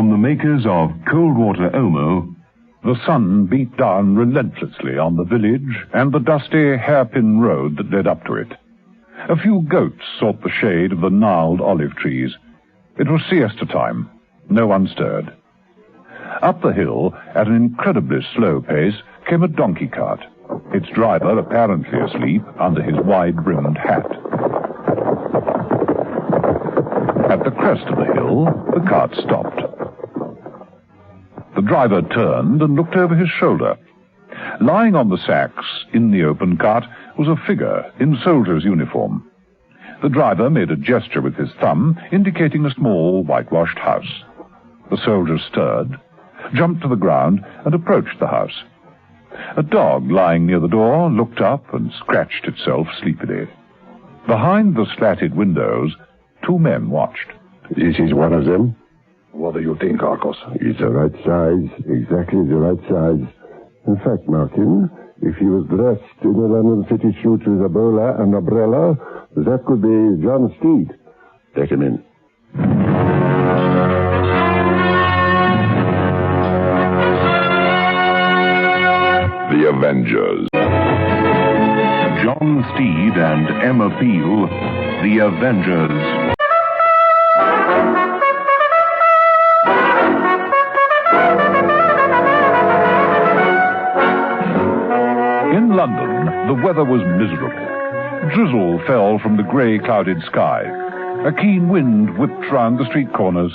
From the makers of Cold Water Omo, the sun beat down relentlessly on the village and the dusty hairpin road that led up to it. A few goats sought the shade of the gnarled olive trees. It was siesta time. No one stirred. Up the hill, at an incredibly slow pace, came a donkey cart, its driver apparently asleep under his wide-brimmed hat. At the crest of the hill, the cart stopped. The driver turned and looked over his shoulder. Lying on the sacks in the open cart was a figure in soldier's uniform. The driver made a gesture with his thumb, indicating a small, whitewashed house. The soldier stirred, jumped to the ground, and approached the house. A dog lying near the door looked up and scratched itself sleepily. Behind the slatted windows, two men watched. This is one of them? What do you think, Arcos? He's the right size, exactly the right size. In fact, Martin, if he was dressed in a London City suit with a bowler and umbrella, that could be John Steed. Take him in. The Avengers. John Steed and Emma Peel, The Avengers. In London, the weather was miserable. Drizzle fell from the grey, clouded sky. A keen wind whipped round the street corners.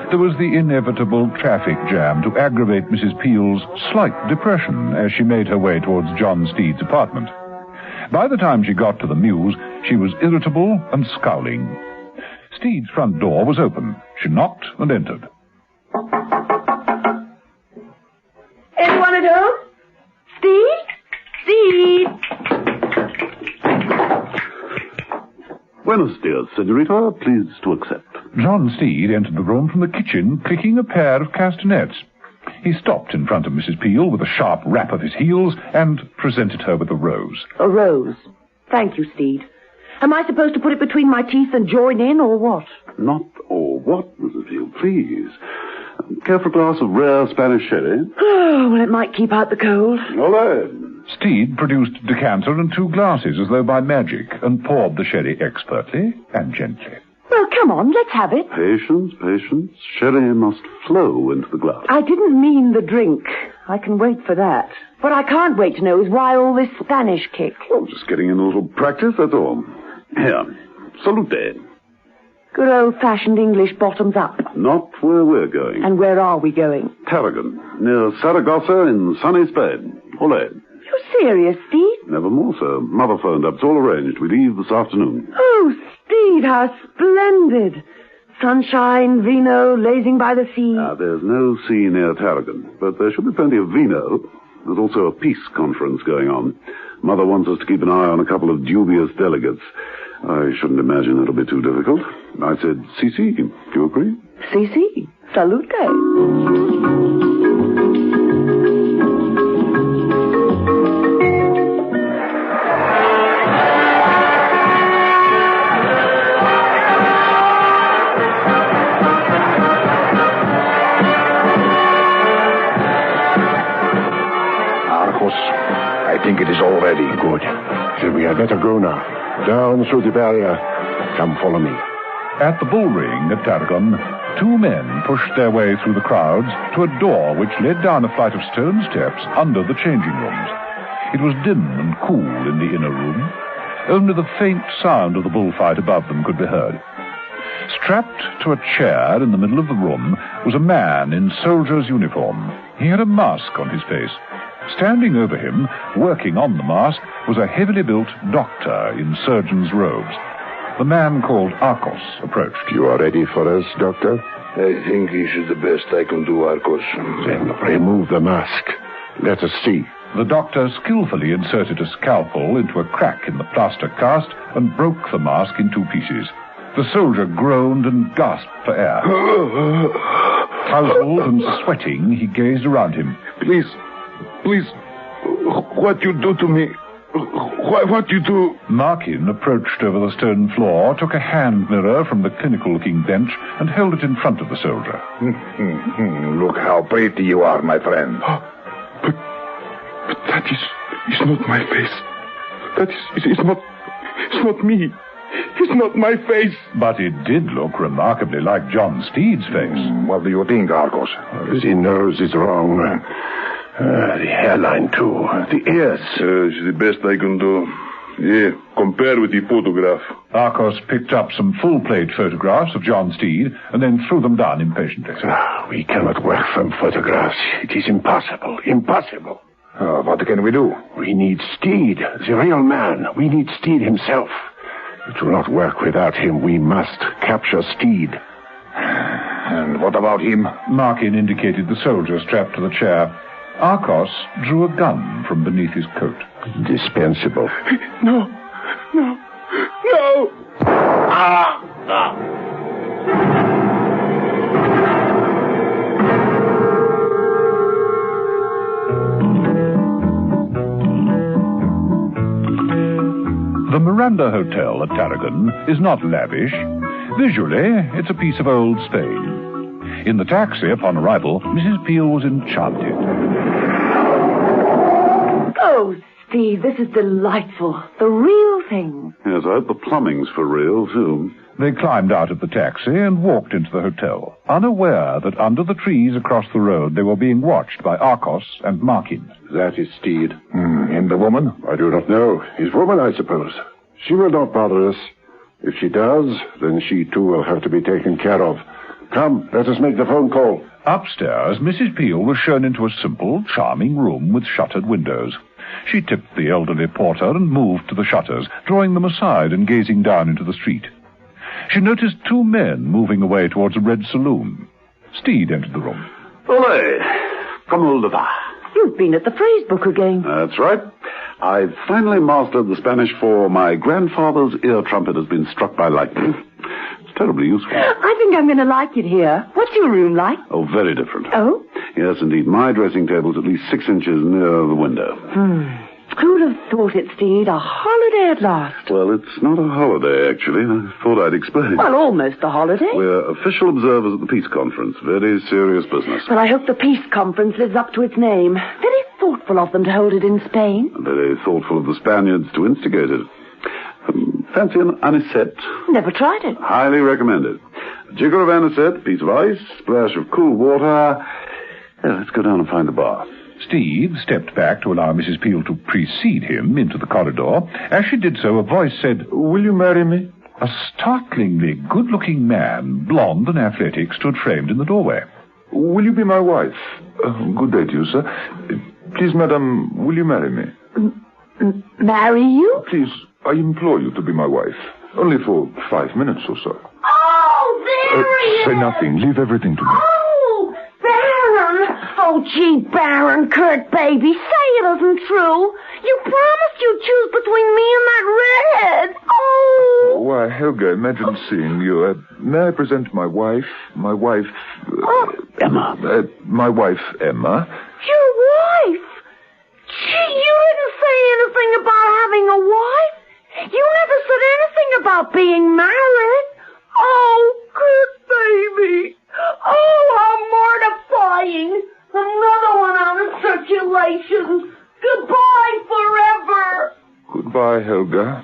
There was the inevitable traffic jam to aggravate Mrs. Peel's slight depression as she made her way towards John Steed's apartment. By the time she got to the Mews, she was irritable and scowling. Steed's front door was open. She knocked and entered. Anyone at home? Steed? Steed! Buenos dias, senorita. Pleased to accept. John Steed entered the room from the kitchen, clicking a pair of castanets. He stopped in front of Mrs. Peel with a sharp rap of his heels and presented her with a rose. A rose. Thank you, Steed. Am I supposed to put it between my teeth and join in, or what? Not or what, Mrs. Peel, please. Care for a glass of rare Spanish sherry? Oh, well, it might keep out the cold. All right. Steed produced a decanter and two glasses as though by magic and poured the sherry expertly and gently. Well, come on, let's have it. Patience, patience. Sherry must flow into the glass. I didn't mean the drink. I can wait for that. What I can't wait to know is why all this Spanish kick. Oh, just getting in a little practice, that's all. Here, salute. Good old-fashioned English bottoms up. Not where we're going. And where are we going? Tarragon, near Saragossa in sunny Spain. Ole. You're serious, Steed? Never more, sir. Mother phoned up. It's all arranged. We leave this afternoon. Oh, Steed, how splendid. Sunshine, vino, lazing by the sea. There's no sea near Tarragon, but there should be plenty of vino. There's also a peace conference going on. Mother wants us to keep an eye on a couple of dubious delegates. I shouldn't imagine it'll be too difficult. I said, CC. Do you agree? CC. Salute. I think it is already good. Then we had better go now. Down through the barrier. Come, follow me. At the bull ring at Tarragon, two men pushed their way through the crowds to a door which led down a flight of stone steps under the changing rooms. It was dim and cool in the inner room. Only the faint sound of the bullfight above them could be heard. Strapped to a chair in the middle of the room was a man in soldier's uniform. He had a mask on his face. Standing over him, working on the mask, was a heavily built doctor in surgeon's robes. The man called Arcos approached. You are ready for us, Doctor? I think this is the best I can do, Arcos. Then remove the mask. Let us see. The doctor skillfully inserted a scalpel into a crack in the plaster cast and broke the mask in two pieces. The soldier groaned and gasped for air. Tousled and sweating, he gazed around him. Please, what you do to me? What you do? Markin approached over the stone floor, took a hand mirror from the clinical-looking bench, and held it in front of the soldier. Look how pretty you are, my friend. But that is not my face. That is not me. It's not my face. But it did look remarkably like John Steed's face. What do you think, Arcos? The nose is wrong. The hairline, too. The ears. It's the best I can do. Yeah, compare with the photograph. Arcos picked up some full-plate photographs of John Steed and then threw them down impatiently. We cannot work from photographs. It is impossible. Impossible. What can we do? We need Steed, the real man. We need Steed himself. It will not work without him. We must capture Steed. And what about him? Markin indicated the soldier strapped to the chair. Arcos drew a gun from beneath his coat. Dispensable. No. The Miranda Hotel at Tarragon is not lavish. Visually, it's a piece of old Spain. In the taxi upon arrival, Mrs. Peel was enchanted. Oh, Steve, this is delightful. The real thing. Yes, I hope the plumbing's for real, too. They climbed out of the taxi and walked into the hotel, unaware that under the trees across the road they were being watched by Arcos and Markin. That is Steed. And the woman? I do not know. His woman, I suppose. She will not bother us. If she does, then she too will have to be taken care of. Come, let us make the phone call. Upstairs, Mrs. Peel was shown into a simple, charming room with shuttered windows. She tipped the elderly porter and moved to the shutters, drawing them aside and gazing down into the street. She noticed two men moving away towards a red saloon. Steed entered the room. Ole, come hold of her. You've been at the phrase book again. That's right. I've finally mastered the Spanish for my grandfather's ear trumpet has been struck by lightning. It's terribly useful. I think I'm going to like it here. What's your room like? Oh, very different. Oh? Yes, indeed. My dressing table's at least 6 inches near the window. Who'd have thought it, Steed? A holiday at last. Well, it's not a holiday, actually. I thought I'd explain. Well, almost a holiday. We're official observers at the peace conference. Very serious business. Well, I hope the peace conference lives up to its name. Very thoughtful of them to hold it in Spain. Very thoughtful of the Spaniards to instigate it. Fancy an anisette? Never tried it. Highly recommended. A jigger of anisette, piece of ice, splash of cool water. Yeah, let's go down and find the bar. Steve stepped back to allow Mrs. Peel to precede him into the corridor. As she did so, a voice said, Will you marry me? A startlingly good-looking man, blond and athletic, stood framed in the doorway. Will you be my wife? Good day to you, sir. Please, madam, will you marry me? Marry you? Please, I implore you to be my wife. Only for 5 minutes or so. Oh, there he is! Say nothing. Leave everything to me. Oh, Baron! Oh, gee, Baron, Kurt, baby, say it isn't true. You promised you'd choose between me and that redhead. Oh! Why, Helga, imagine seeing you. May I present my wife? Emma. My wife, Emma. Your wife? Gee, you didn't say anything about having a wife. You never said anything about being married. Oh, Kurt, baby. Oh, how mortifying. Another one out of circulation. Goodbye forever. Goodbye, Helga.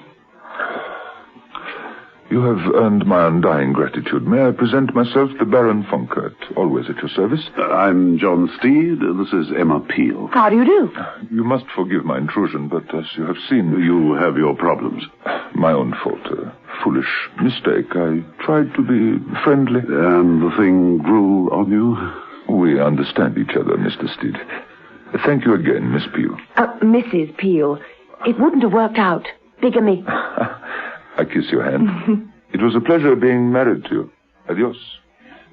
You have earned my undying gratitude. May I present myself, the Baron Funkert, always at your service? I'm John Steed. This is Emma Peel. How do you do? You must forgive my intrusion, but as you have seen... You have your problems. My own fault. A foolish mistake. I tried to be friendly. And the thing grew on you? We understand each other, Mr. Steed. Thank you again, Miss Peel. Mrs. Peel. It wouldn't have worked out. Bigamy. I kiss your hand. It was a pleasure being married to you. Adios.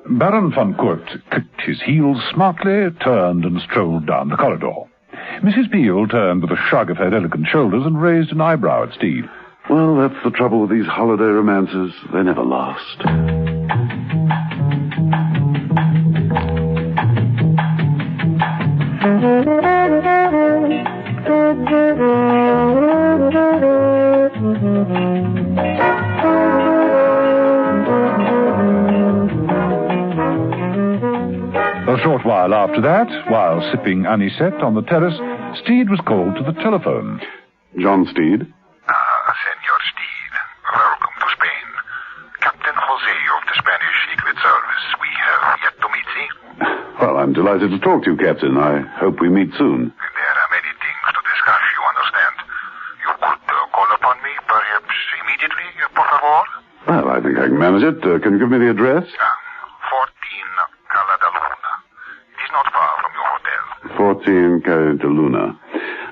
Baron von Kurt kicked his heels smartly, turned and strolled down the corridor. Mrs. Peel turned with a shrug of her elegant shoulders and raised an eyebrow at Steed. Well, that's the trouble with these holiday romances. They never last. short while after that, while sipping anisette on the terrace, Steed was called to the telephone. John Steed? Senor Steed. Welcome to Spain. Captain Jose of the Spanish Secret Service. We have yet to meet, see? Well, I'm delighted to talk to you, Captain. I hope we meet soon. There are many things to discuss, you understand. You could call upon me, perhaps immediately, por favor? Well, I think I can manage it. Can you give me the address? 14 Cala de Luna. It is not far from your hotel. 14 Cala de Luna.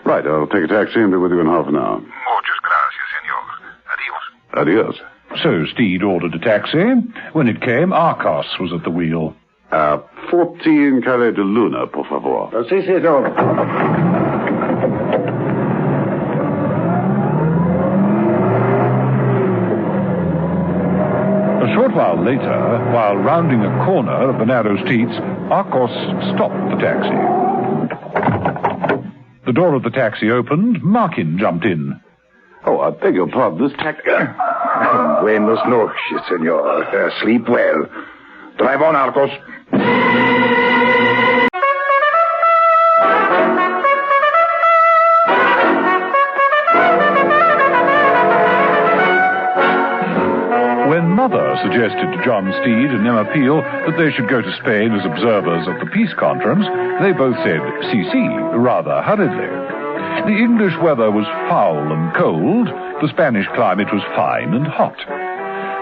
Right, I'll take a taxi and be with you in half an hour. Muchas gracias, senor. Adios. Adios. So Steed ordered a taxi. When it came, Arcos was at the wheel. 14 Cala de Luna, por favor. Si, senor. A short while later, while rounding a corner of the narrow streets, Arcos stopped the taxi. The door of the taxi opened. Markin jumped in. Oh, I beg your pardon. This taxi... Buenos noches, senor. Sleep well. Drive on, Arcos. When Mother suggested to John Steed and Emma Peel that they should go to Spain as observers of the peace conference, they both said si, rather hurriedly. The English weather was foul and cold. The Spanish climate was fine and hot.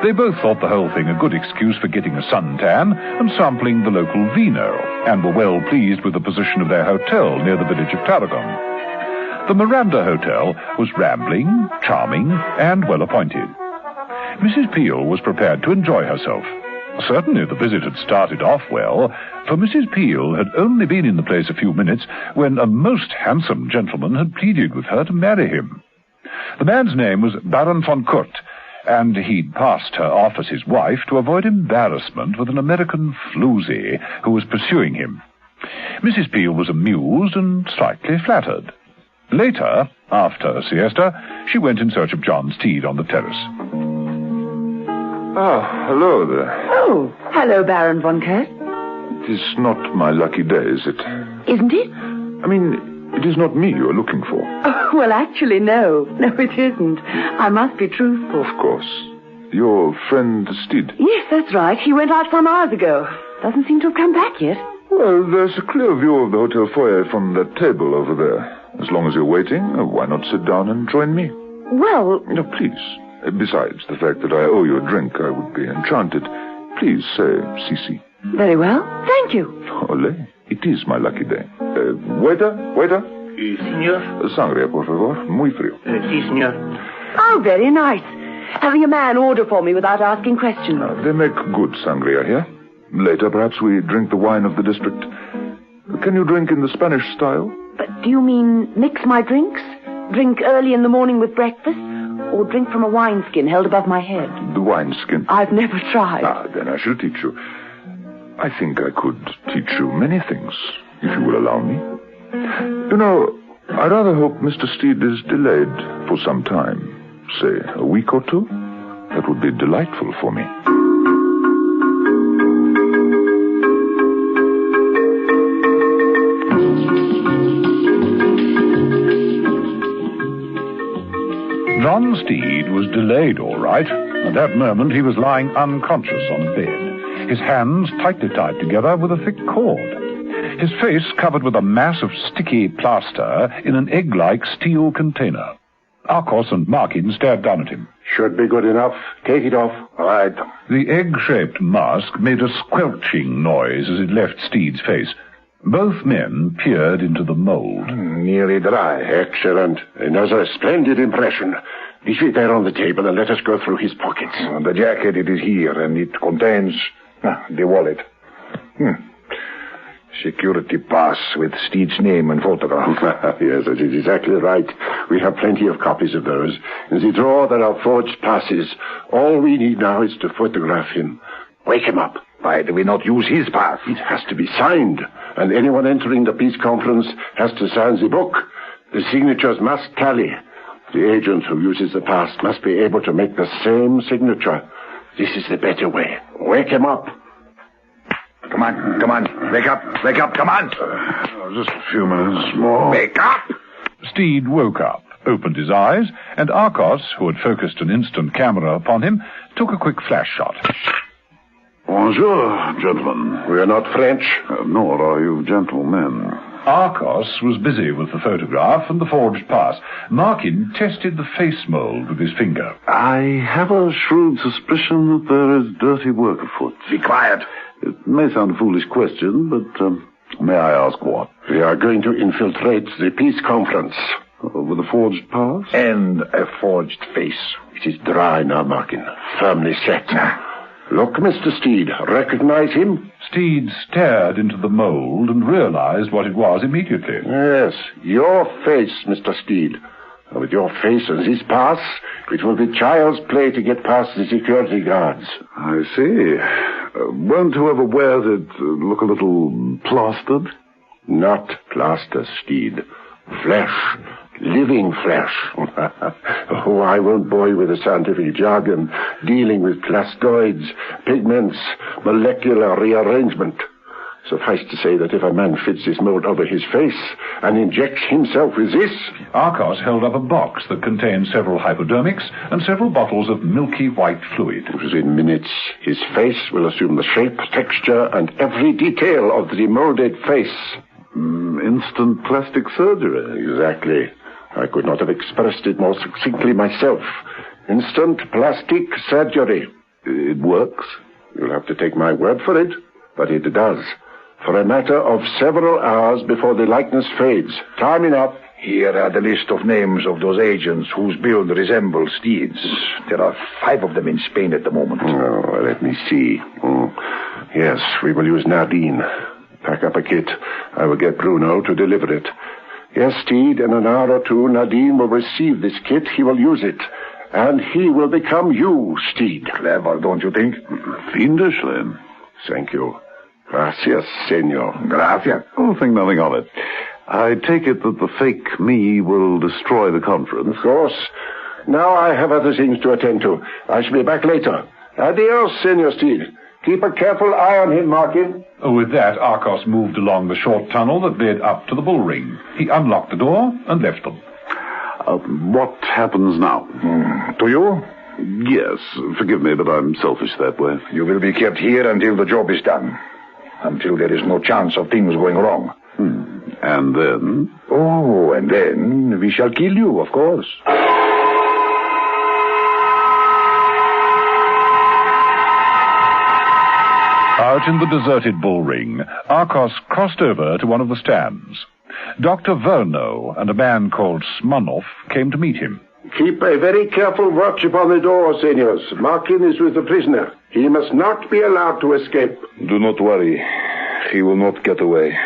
They both thought the whole thing a good excuse for getting a suntan and sampling the local vino, and were well pleased with the position of their hotel near the village of Tarragon. The Miranda Hotel was rambling, charming, and well appointed. Mrs. Peel was prepared to enjoy herself. Certainly the visit had started off well, for Mrs. Peel had only been in the place a few minutes when a most handsome gentleman had pleaded with her to marry him. The man's name was Baron von Kurt, and he'd passed her off as his wife to avoid embarrassment with an American floozy who was pursuing him. Mrs. Peel was amused and slightly flattered. Later, after a siesta, she went in search of John Steed on the terrace. Ah, hello there. Oh, hello, Baron von Kurt. It is not my lucky day, is it? Isn't it? I mean, it is not me you are looking for. Oh, well, actually, no. No, it isn't. I must be truthful. Of course. Your friend Steed. Yes, that's right. He went out some hours ago. Doesn't seem to have come back yet. Well, there's a clear view of the hotel foyer from that table over there. As long as you're waiting, why not sit down and join me? Well... No, please. Besides the fact that I owe you a drink, I would be enchanted. Please say si. Very well. Thank you. Ole, it is my lucky day. Waiter? Senor? Sangria, por favor. Muy frío. Si, senor. Oh, very nice. Having a man order for me without asking questions. They make good sangria here. Later, perhaps we drink the wine of the district. Can you drink in the Spanish style? But do you mean mix my drinks? Drink early in the morning with breakfast? Or drink from a wineskin held above my head? The wineskin. I've never tried. Then I shall teach you. I think I could teach you many things, if you will allow me. You know, I rather hope Mr. Steed is delayed for some time. Say, a week or two? That would be delightful for me. John Steed was delayed, all right. At that moment, he was lying unconscious on a bed, his hands tightly tied together with a thick cord, his face covered with a mass of sticky plaster in an egg-like steel container. Arcos and Markin stared down at him. Should be good enough. Take it off. All right. The egg-shaped mask made a squelching noise as it left Steed's face. Both men peered into the mold. Nearly dry. Excellent. Another splendid impression. Leave it there on the table and let us go through his pockets. The jacket, it is here, and it contains the wallet. Security pass with Steed's name and photograph. Yes, that is exactly right. We have plenty of copies of those. In the drawer there are forged passes. All we need now is to photograph him. Wake him up. Why do we not use his pass? It has to be signed, and anyone entering the peace conference has to sign the book. The signatures must tally. The agent who uses the pass must be able to make the same signature. This is the better way. Wake him up. Come on. Wake up, come on. Just a few minutes more. Wake up! Steed woke up, opened his eyes, and Arcos, who had focused an instant camera upon him, took a quick flash shot. Bonjour, gentlemen. We are not French. Nor are you gentlemen. Arcos was busy with the photograph and the forged pass. Markin tested the face mold with his finger. I have a shrewd suspicion that there is dirty work afoot. Be quiet. It may sound a foolish question, but may I ask what? We are going to infiltrate the peace conference. With a forged pass? And a forged face. It is dry now, Markin. Firmly set. Look, Mr. Steed. Recognize him? Steed stared into the mold and realized what it was immediately. Yes, your face, Mr. Steed. With your face and this pass, it will be child's play to get past the security guards. I see. Won't whoever wears it look a little plastered? Not plaster, Steed. Flesh. Living flesh. Oh, I won't bore you with the scientific jargon dealing with plastoids, pigments, molecular rearrangement. Suffice to say that if a man fits this mold over his face and injects himself with this... Arcos held up a box that contained several hypodermics and several bottles of milky white fluid. Within minutes, his face will assume the shape, texture, and every detail of the demolded face. Instant plastic surgery. Exactly. I could not have expressed it more succinctly myself. Instant plastic surgery. It works? You'll have to take my word for it, but it does. For a matter of several hours before the likeness fades. Time enough. Here are the list of names of those agents whose build resembles Steed's. There are 5 of them in Spain at the moment. Oh, let me see. Yes, we will use Nadine. Pack up a kit. I will get Bruno to deliver it. Yes, Steed, in an hour or two, Nadine will receive this kit. He will use it. And he will become you, Steed. Clever, don't you think? Fiendishly. Thank you. Gracias, senor. Gracias. Oh, think nothing of it. I take it that the fake me will destroy the conference. Of course. Now I have other things to attend to. I shall be back later. Adios, Senor Steed. Keep a careful eye on him, Markin. With that, Arcos moved along the short tunnel that led up to the bull ring. He unlocked the door and left them. What happens now? To you? Yes, forgive me, but I'm selfish that way. You will be kept here until the job is done. Until there is no chance of things going wrong. And then? Oh, and then we shall kill you, of course. Out in the deserted bull ring, Arcos crossed over to one of the stands. Dr. Verno and a man called Smirnov came to meet him. Keep a very careful watch upon the door, senors. Markin is with the prisoner. He must not be allowed to escape. Do not worry. He will not get away.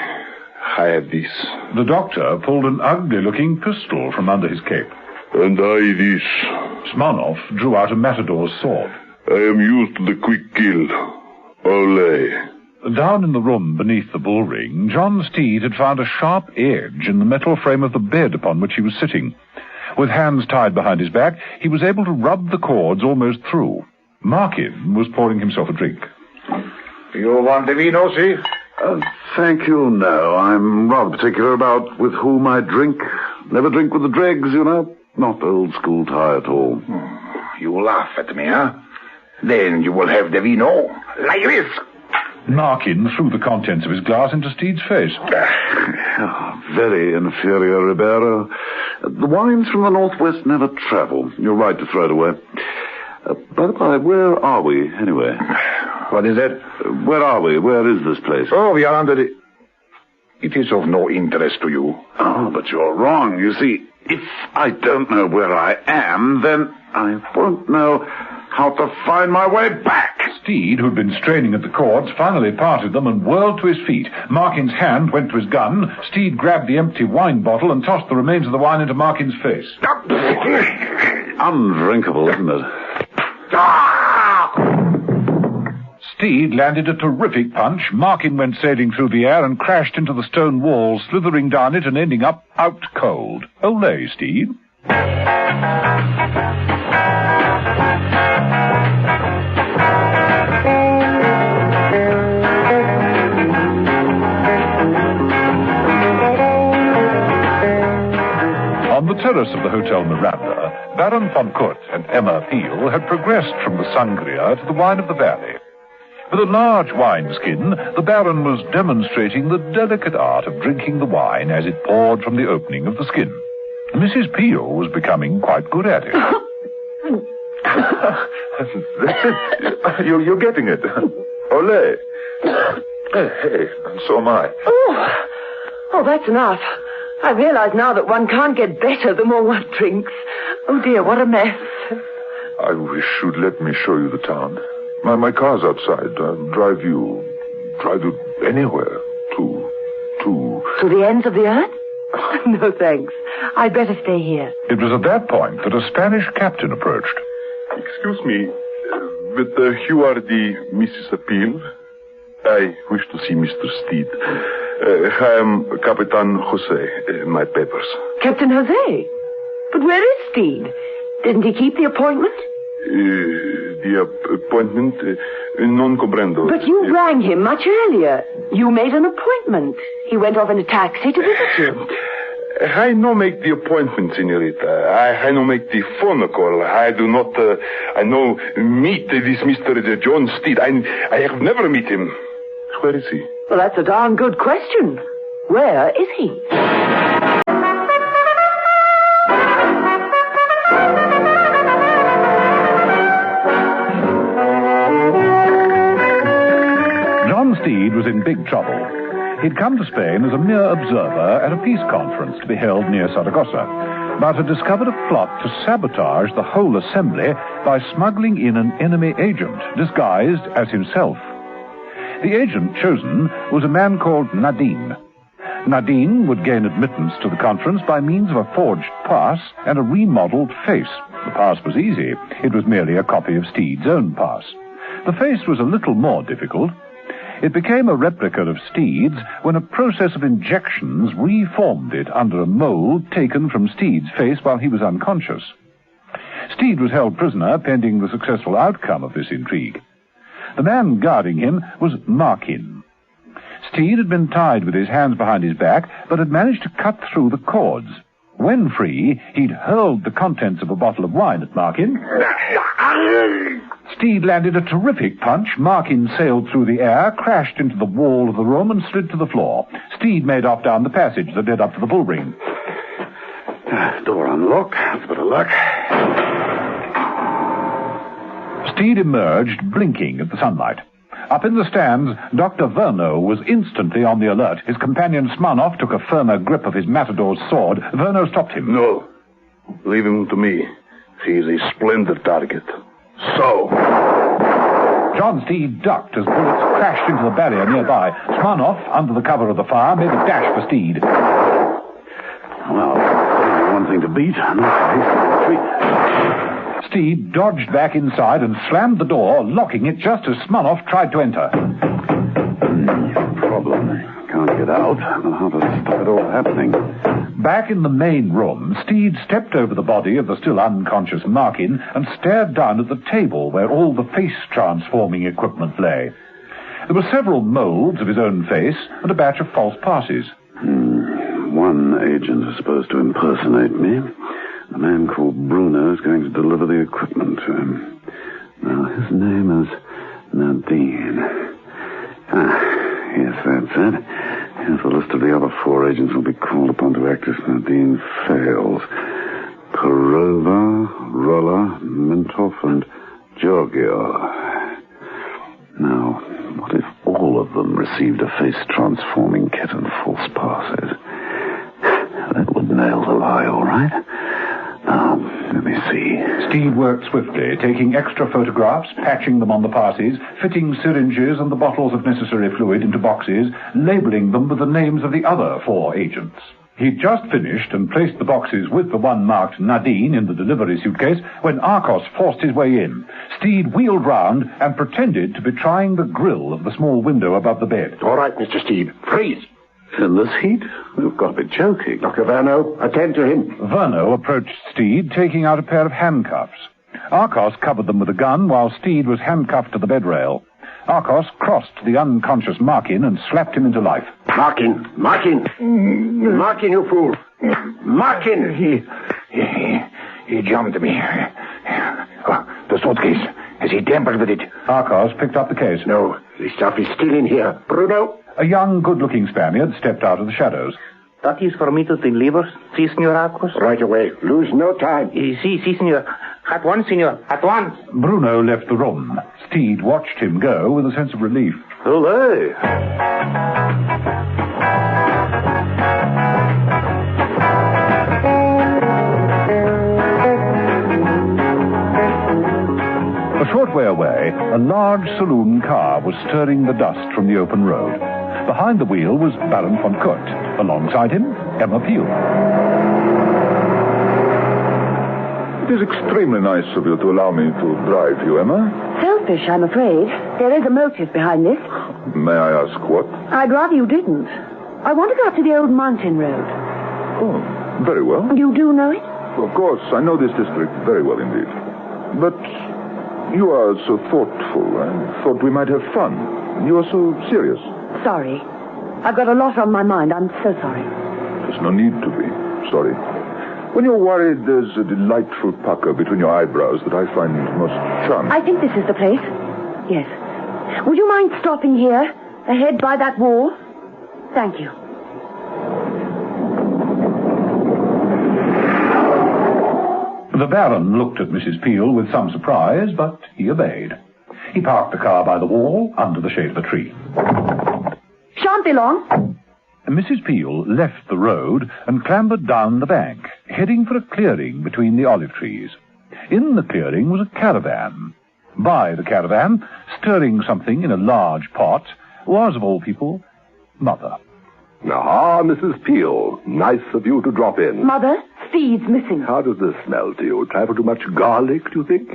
I have this. The doctor pulled an ugly-looking pistol from under his cape. And I this. Smirnov drew out a matador's sword. I am used to the quick kill. Ole. Down in the room beneath the bull ring, John Steed had found a sharp edge in the metal frame of the bed upon which he was sitting. With hands tied behind his back, he was able to rub the cords almost through. Markin was pouring himself a drink. You want the vino, see? Thank you, no. I'm rather particular about with whom I drink. Never drink with the dregs, you know. Not old school tie at all. You laugh at me, huh? Then you will have the vino like this. Markin threw the contents of his glass into Steed's face. Very inferior, Ribeiro. The wines from the northwest never travel. You're right to throw it away. By the by, where are we, anyway? What is that? Where are we? Where is this place? Oh, we are under the... It is of no interest to you. Oh, but you're wrong. You see, if I don't know where I am, then I won't know how to find my way back. Steed, who'd been straining at the cords, finally parted them and whirled to his feet. Markin's hand went to his gun. Steed grabbed the empty wine bottle and tossed the remains of the wine into Markin's face. Undrinkable, isn't it? Steed landed a terrific punch. Markin went sailing through the air and crashed into the stone wall, slithering down it and ending up out cold. Ole, Steed. terrace of the Hotel Miranda, Baron von Kurt and Emma Peel had progressed from the sangria to the wine of the valley. With a large wineskin, the Baron was demonstrating the delicate art of drinking the wine as it poured from the opening of the skin. Mrs. Peel was becoming quite good at it. You're getting it. Ole. Hey, so am I. Oh, that's enough. I realize now that one can't get better the more one drinks. Oh, dear, what a mess. I wish you'd let me show you the town. My car's outside. I'll drive you anywhere. To the ends of the earth? No, thanks. I'd better stay here. It was at that point that a Spanish captain approached. Excuse me, but you are the Mrs. Peel? I wish to see Mr. Steed. I am Capitan Jose. My papers. Captain Jose? But where is Steed? Didn't he keep the appointment? The appointment? Non comprendo. But you rang him much earlier. You made an appointment. He went off in a taxi to visit you. I no make the appointment, senorita. I no make the phone call. I do not, I no meet this Mr. John Steed. I have never meet him. Where is he? Well, that's a darn good question. Where is he? John Steed was in big trouble. He'd come to Spain as a mere observer at a peace conference to be held near Saragossa, but had discovered a plot to sabotage the whole assembly by smuggling in an enemy agent disguised as himself. The agent chosen was a man called Nadine. Nadine would gain admittance to the conference by means of a forged pass and a remodeled face. The pass was easy. It was merely a copy of Steed's own pass. The face was a little more difficult. It became a replica of Steed's when a process of injections reformed it under a mold taken from Steed's face while he was unconscious. Steed was held prisoner pending the successful outcome of this intrigue. The man guarding him was Markin. Steed had been tied with his hands behind his back, but had managed to cut through the cords. When free, he'd hurled the contents of a bottle of wine at Markin. Steed landed a terrific punch. Markin sailed through the air, crashed into the wall of the room, and slid to the floor. Steed made off down the passage that led up to the bull ring. Door unlocked. That's a bit of luck. Steed emerged, blinking at the sunlight. Up in the stands, Dr. Verno was instantly on the alert. His companion Smirnoff took a firmer grip of his matador's sword. Verno stopped him. No. Leave him to me. He is a splendid target. So. John Steed ducked as bullets crashed into the barrier nearby. Smirnoff, under the cover of the fire, made a dash for Steed. Well, only one thing to beat. Steed dodged back inside and slammed the door, locking it just as Smirnoff tried to enter. Problem. Can't get out. I'll have to stop it all happening. Back in the main room, Steed stepped over the body of the still unconscious Markin and stared down at the table where all the face-transforming equipment lay. There were several molds of his own face and a batch of false passes. One agent is supposed to impersonate me. A man called Bruno is going to deliver the equipment to him. Now, his name is Nadine. Yes, that's it. Here's the list of the other 4 agents who will be called upon to act if Nadine fails. Perova, Rolla, Mintoff, and Giorgio. Now, what if all of them received a face-transforming kit and false passes? That would nail the lie, all right. Now, let me see. Steed worked swiftly, taking extra photographs, patching them on the passes, fitting syringes and the bottles of necessary fluid into boxes, labeling them with the names of the other 4 agents. He'd just finished and placed the boxes with the one marked Nadine in the delivery suitcase when Arcos forced his way in. Steed wheeled round and pretended to be trying the grill of the small window above the bed. All right, Mr. Steed. Freeze. In this heat? You've got to be joking. Dr. Verno, attend to him. Verno approached Steed, taking out a pair of handcuffs. Arcos covered them with a gun while Steed was handcuffed to the bed rail. Arcos crossed the unconscious Markin and slapped him into life. Markin, you fool. Markin! He jumped me. The suitcase. Has he tampered with it? Arcos picked up the case. No, the stuff is still in here. Bruno? A young, good-looking Spaniard stepped out of the shadows. That is for me to deliver, si, Senor Arcos. Right away. Lose no time. Si, senor. At once, senor. At once. Bruno left the room. Steed watched him go with a sense of relief. Olé! A short way away, a large saloon car was stirring the dust from the open road. Behind the wheel was Baron von Kurt. Alongside him, Emma Peel. It is extremely nice of you to allow me to drive you, Emma. Selfish, I'm afraid. There is a motive behind this. May I ask what? I'd rather you didn't. I want to go up to the old mountain road. Oh, very well. You do know it? Of course, I know this district very well indeed. But you are so thoughtful. I thought we might have fun. You are so serious. Sorry. I've got a lot on my mind. I'm so sorry. There's no need to be sorry. When you're worried, there's a delightful pucker between your eyebrows that I find most charming. I think this is the place. Yes. Would you mind stopping here, ahead by that wall? Thank you. The Baron looked at Mrs. Peel with some surprise, but he obeyed. He parked the car by the wall, under the shade of a tree. Shan't be long. Mrs. Peel left the road and clambered down the bank, heading for a clearing between the olive trees. In the clearing was a caravan. By the caravan, stirring something in a large pot, was, of all people, Mother. Ah, Mrs. Peel. Nice of you to drop in. Mother, Steed's missing. How does this smell to you? Trifle too much garlic, do you think?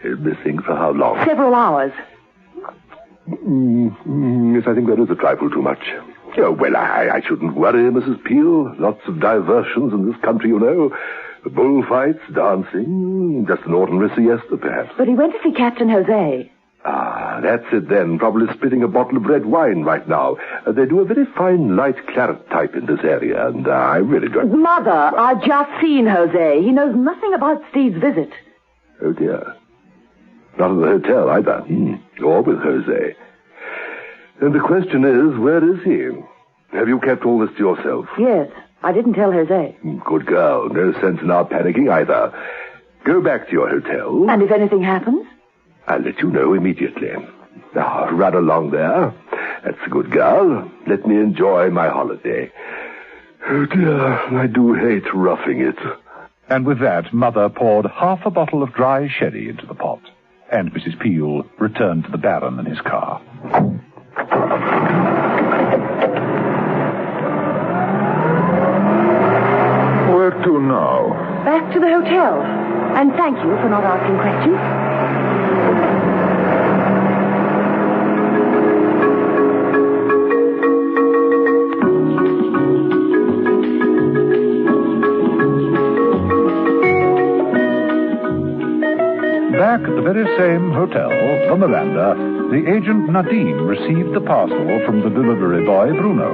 Missing for how long? Several hours. Yes, I think that is a trifle too much. Oh, well, I shouldn't worry, Mrs. Peel. Lots of diversions in this country, you know. Bullfights, dancing, just an ordinary siesta, perhaps. But he went to see Captain Jose. Ah, that's it then. Probably spitting a bottle of red wine right now. They do a very fine light claret type in this area, and I really don't... Mother, I've just seen Jose. He knows nothing about Steed's visit. Oh, dear. Not at the hotel, either. Or with Jose. And the question is, where is he? Have you kept all this to yourself? Yes, I didn't tell Jose. Good girl. No sense in our panicking either. Go back to your hotel. And if anything happens? I'll let you know immediately. Now, run along there. That's a good girl. Let me enjoy my holiday. Oh, dear, I do hate roughing it. And with that, Mother poured half a bottle of dry sherry into the pot. And Mrs. Peel returned to the Baron and his car. Where to now? Back to the hotel. And thank you for not asking questions. Back at the very same hotel, the Miranda, the agent Nadine received the parcel from the delivery boy, Bruno.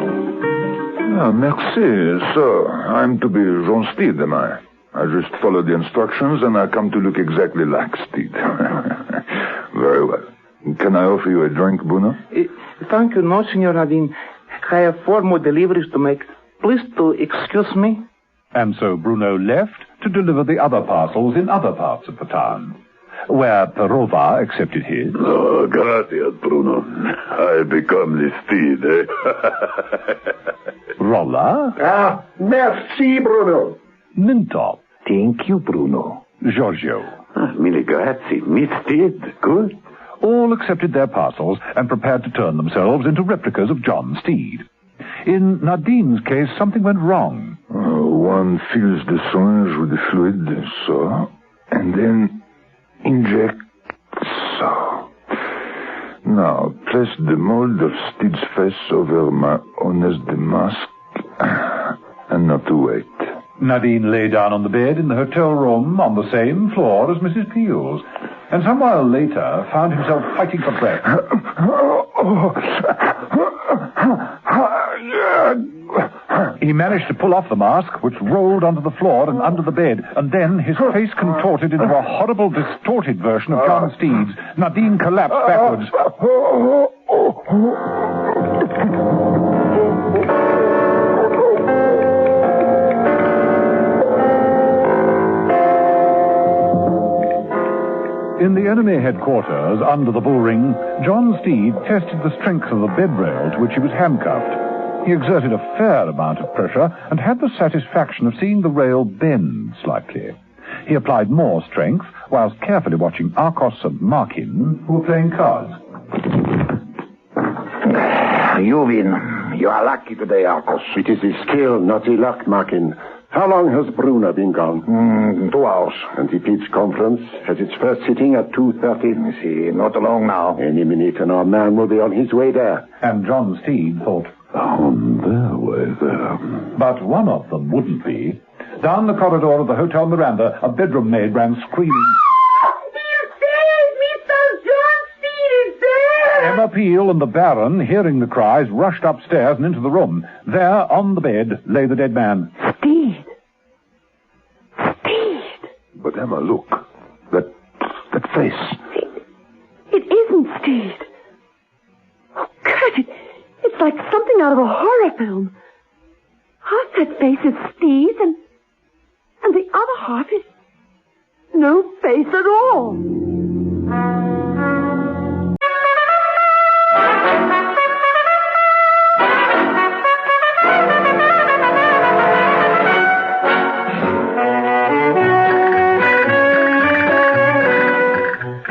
Ah, merci, sir. I'm to be John Steed, am I? I just followed the instructions and I come to look exactly like Steed. Very well. Can I offer you a drink, Bruno? Thank you, no, Senor Nadine. I have 4 more deliveries to make. Please to excuse me. And so Bruno left to deliver the other parcels in other parts of the town, where Perova accepted his. Oh, gracias, Bruno. I become the Steed, Rolla. Ah, merci, Bruno. Minto. Thank you, Bruno. Giorgio. Mille grazie. Miss Steed. Good. All accepted their parcels and prepared to turn themselves into replicas of John Steed. In Nadine's case, something went wrong. One fills the syringe with the fluid, so, and then inject, so. Now, place the mold of Steed's face over my honest mask, and not to wait. Nadine lay down on the bed in the hotel room on the same floor as Mrs. Peel's, and some while later found himself fighting for breath. He managed to pull off the mask, which rolled onto the floor and under the bed, and then his face contorted into a horrible, distorted version of John Steed's. Nadine collapsed backwards. In the enemy headquarters, under the bull ring, John Steed tested the strength of the bed rail to which he was handcuffed. He exerted a fair amount of pressure and had the satisfaction of seeing the rail bend slightly. He applied more strength whilst carefully watching Arcos and Markin, who were playing cards. You win. You are lucky today, Arcos. It is his skill, not his luck, Markin. How long has Bruno been gone? 2 hours. And the peace conference has its first sitting at 2:30? See, not long now. Any minute and our man will be on his way there. And John Steed thought, on their way there. But one of them wouldn't be. Down the corridor of the Hotel Miranda, a bedroom maid ran screaming. He's dead! Mr. John Steed is dead! Emma Peel and the Baron, hearing the cries, rushed upstairs and into the room. There, on the bed, lay the dead man. Steed! Steed! But Emma, look. That face. It isn't Steed. Oh, God, it's like something out of a horror film. Half that face is Steed's, and the other half is no face at all.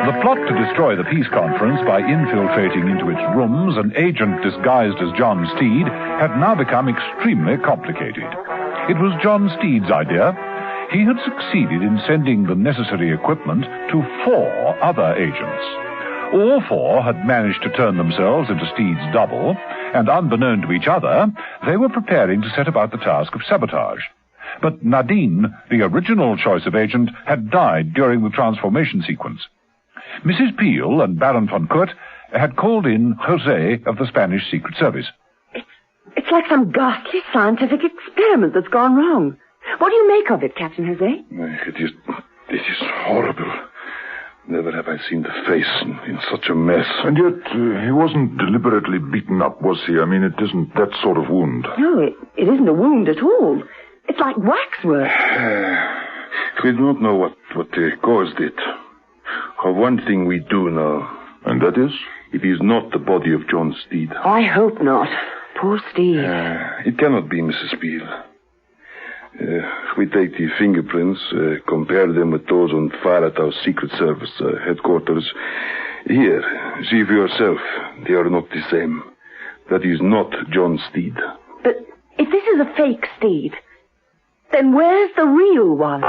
The plot to destroy the peace conference by infiltrating into its rooms an agent disguised as John Steed had now become extremely complicated. It was John Steed's idea. He had succeeded in sending the necessary equipment to 4 other agents. All 4 had managed to turn themselves into Steed's double, and unbeknown to each other, they were preparing to set about the task of sabotage. But Nadine, the original choice of agent, had died during the transformation sequence. Mrs. Peel and Baron von Kurt had called in José of the Spanish Secret Service. It's like some ghastly scientific experiment that's gone wrong. What do you make of it, Captain José? It is horrible. Never have I seen the face in such a mess. And yet, he wasn't deliberately beaten up, was he? I mean, it isn't that sort of wound. No, it isn't a wound at all. It's like waxwork. We don't know what caused it. Of one thing we do know. And that is? It is not the body of John Steed. I hope not. Poor Steed. It cannot be, Mrs. Peel. We take the fingerprints, compare them with those on file at our Secret Service headquarters. Here, see for yourself. They are not the same. That is not John Steed. But if this is a fake Steed, then where's the real one?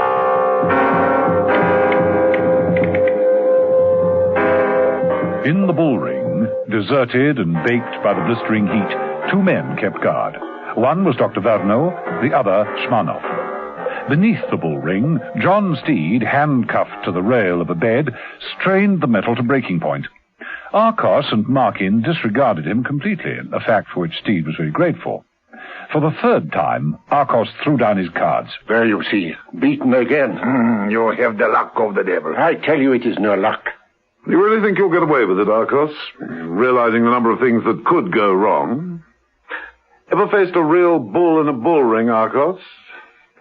In the bull ring, deserted and baked by the blistering heat, 2 men kept guard. One was Dr. Verno, the other Shmanov. Beneath the bull ring, John Steed, handcuffed to the rail of a bed, strained the metal to breaking point. Arcos and Markin disregarded him completely, a fact for which Steed was very grateful. For the 3rd time, Arcos threw down his cards. There you see, beaten again. You have the luck of the devil. I tell you it is no luck. You really think you'll get away with it, Arcos? Realizing the number of things that could go wrong. Ever faced a real bull in a bull ring, Arcos?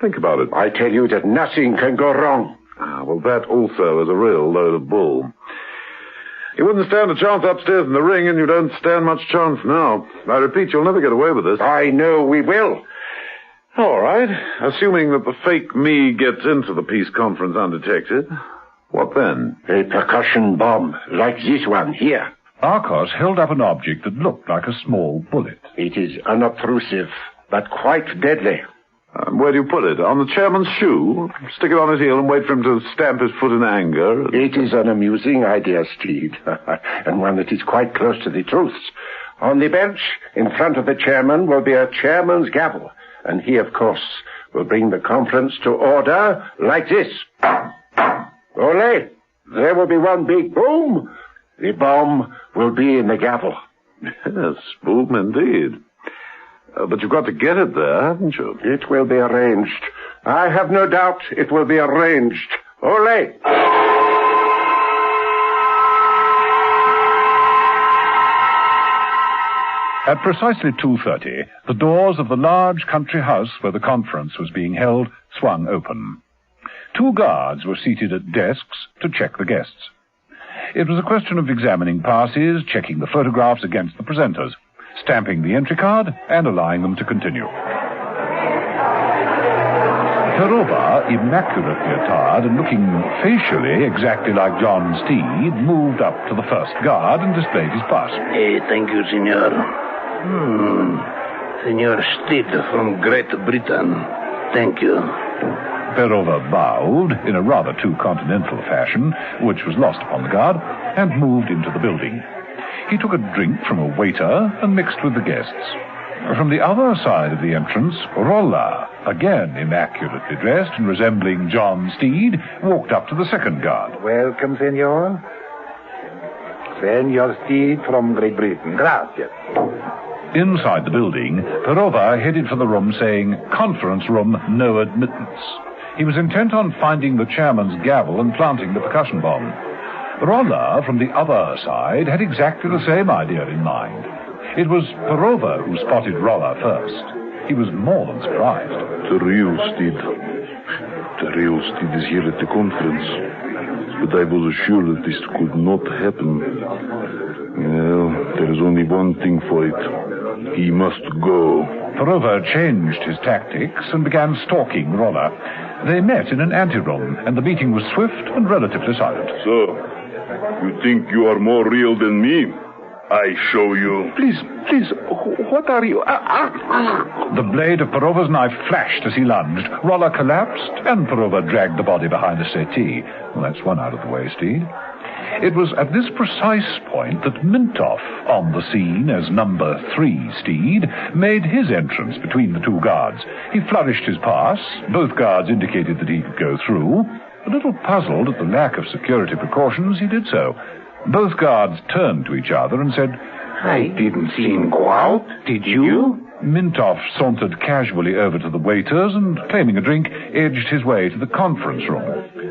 Think about it. I tell you that nothing can go wrong. Well, that also is a real load of bull. You wouldn't stand a chance upstairs in the ring, and you don't stand much chance now. I repeat, you'll never get away with this. I know we will. All right. Assuming that the fake me gets into the peace conference undetected, what then? A percussion bomb, like this one here. Arcos held up an object that looked like a small bullet. It is unobtrusive, but quite deadly. Where do you put it? On the chairman's shoe? Stick it on his heel and wait for him to stamp his foot in anger? It is an amusing idea, Steed, and one that is quite close to the truth. On the bench, in front of the chairman, will be a chairman's gavel, and he, of course, will bring the conference to order like this. Ole, there will be one big boom. The bomb will be in the gavel. Yes, boom indeed. But you've got to get it there, haven't you? It will be arranged. I have no doubt it will be arranged. Ole! At precisely 2:30, the doors of the large country house where the conference was being held swung open. 2 guards were seated at desks to check the guests. It was a question of examining passes, checking the photographs against the presenters, stamping the entry card, and allowing them to continue. Perova, immaculately attired and looking facially exactly like John Steed, moved up to the first guard and displayed his pass. Thank you, senor. Senor Steed from Great Britain. Thank you. Perova bowed in a rather too continental fashion, which was lost upon the guard, and moved into the building. He took a drink from a waiter and mixed with the guests. From the other side of the entrance, Rolla, again immaculately dressed and resembling John Steed, walked up to the second guard. Welcome, senor. Senor Steed from Great Britain. Gracias. Inside the building, Perova headed for the room saying, "Conference room, no admittance." He was intent on finding the chairman's gavel and planting the percussion bomb. Rolla, from the other side, had exactly the same idea in mind. It was Perova who spotted Rolla first. He was more than surprised. The real Steed is here at the conference. But I was assured that this could not happen. Well, there is only one thing for it. He must go. Perova changed his tactics and began stalking Rolla. They met in an anteroom, and the meeting was swift and relatively silent. So, you think you are more real than me? I show you. Please, what are you? The blade of Perova's knife flashed as he lunged. Rolla collapsed, and Perova dragged the body behind a settee. Well, that's one out of the way, Steed. It was at this precise point that Mintoff, on the scene as number 3 Steed, made his entrance between the 2 guards. He flourished his pass. Both guards indicated that he could go through. A little puzzled at the lack of security precautions, he did so. Both guards turned to each other and said, I didn't see him go out. Did you? Mintoff sauntered casually over to the waiters and, claiming a drink, edged his way to the conference room.